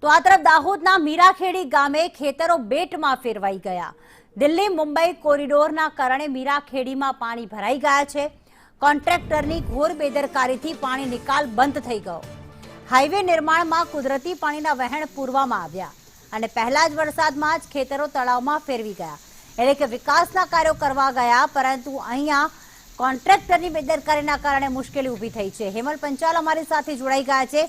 તો આ તરફ દાહોદના મીરાખેડી ગામે ખેતરો બેટમાં ફેરવાઈ ગયા। દિલ્હી મુંબઈ કોરિડોરના કારણે મીરાખેડીમાં પાણી ભરાઈ ગયા છે। કોન્ટ્રાક્ટરની ઘોર બેદરકારીથી પાણી નિકાલ બંધ થઈ ગયો। હાઈવે નિર્માણમાં કુદરતી પાણીના વહેણ પૂરવામાં આવ્યા અને પહેલા જ વરસાદમાં જ ખેતરો તળાવમાં ફેરવી ગયા। એટલે કે વિકાસના કાર્યો કરવા ગયા, પરંતુ અહીંયા કોન્ટ્રાક્ટરની બેદરકારીના કારણે મુશ્કેલી ઊભી થઈ છે। હેમલ પંચાલ અમારી સાથે જોડાઈ ગયા છે।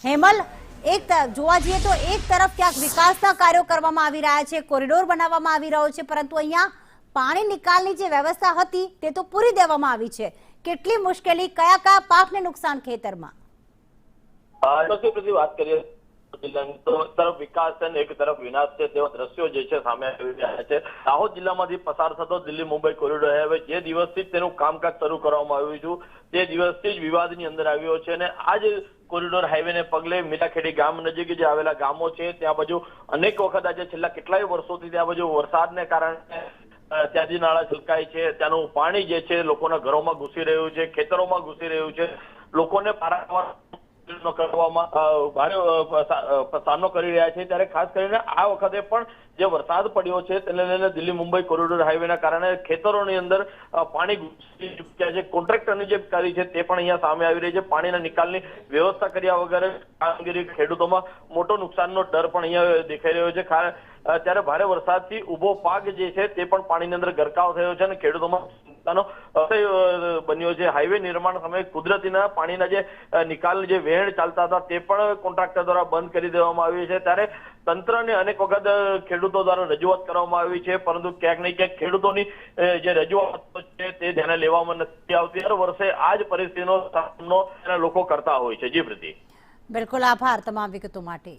હેમલ, એક જોવા જઈએ તો એક તરફ ક્યાંક વિકાસના કાર્યો કરવામાં આવી રહ્યા છે, કોરિડોર બનાવવામાં આવી રહ્યો છે, પરંતુ અહીંયા પાણી નિકાલની જે વ્યવસ્થા હતી તે તો પૂરી દેવામાં આવી છે। કેટલી મુશ્કેલી, કયા કયા પાકને નુકસાન ખેતરમાં? વાત કરીએ તો એક તરફ વિકાસ અને એક તરફ વિનાશ છે તેવા દ્રશ્યો જે છે સામે આવી રહ્યા છે। દાહોદ જિલ્લામાંથી પસાર થતો દિલ્હી મુંબઈ કોરિડોર હાઈવે જે દિવસથી જ તેનું કામકાજ શરૂ કરવામાં આવ્યું છે તે દિવસથી જ વિવાદની અંદર આવ્યો છે અને આ જ કોરિડોર હાઈવેને પગલે મીરાખેડી ગામ નજીક જે આવેલા ગામો છે ત્યાં બાજુ અનેક વખત આજે છેલ્લા કેટલાય વર્ષોથી ત્યાં બાજુ વરસાદને કારણે ત્યાંથી નાળા છલકાય છે, ત્યાંનું પાણી જે છે લોકોના ઘરોમાં ઘૂસી રહ્યું છે, ખેતરોમાં ઘૂસી રહ્યું છે, લોકોને પારાવાર કરવામાં ભારે સામનો કરી રહ્યા છે। ત્યારે ખાસ કરીને આ વખતે પણ જે વરસાદ પડ્યો છે તેને લઈને દિલ્હી મુંબઈ કોરિડોર હાઈવેના કારણે ખેતરોની અંદર પાણી ઘૂસી ચૂક્યા છે। કોન્ટ્રાક્ટરની જે કામગીરી છે તે પણ અહીંયા સામે આવી રહી છે। પાણીના નિકાલની વ્યવસ્થા કર્યા વગર કામગીરી ખેડૂતોમાં મોટો નુકસાનનો ડર પણ અહીંયા દેખાઈ રહ્યો છે। ત્યારે ભારે વરસાદથી ઉભો પાક જે છે તે પણ પાણીની અંદર ગરકાવ થયો છે અને ખેડૂતોમાં બન્યો છે। હાઈવે નિર્માણ સમયે કુદરતીના પાણીના જે નિકાલની જે વહેણ ચાલતા હતા તે પણ કોન્ટ્રાક્ટર દ્વારા બંધ કરી દેવામાં આવી છે। ત્યારે તંત્રને અનેક વખત ખેડૂતો દ્વારા રજૂઆત કરવામાં આવી છે, પરંતુ ક્યાંક ને ક્યાંક ખેડૂતોની જે રજૂઆત છે તે ધ્યાને લેવામાં નથી આવતી। દર વર્ષે આ જ પરિસ્થિતિનો સામનો લોકો કરતા હોય છે। જી પ્રીતિ, બિલકુલ, આભાર તમામ વિગતો માટે।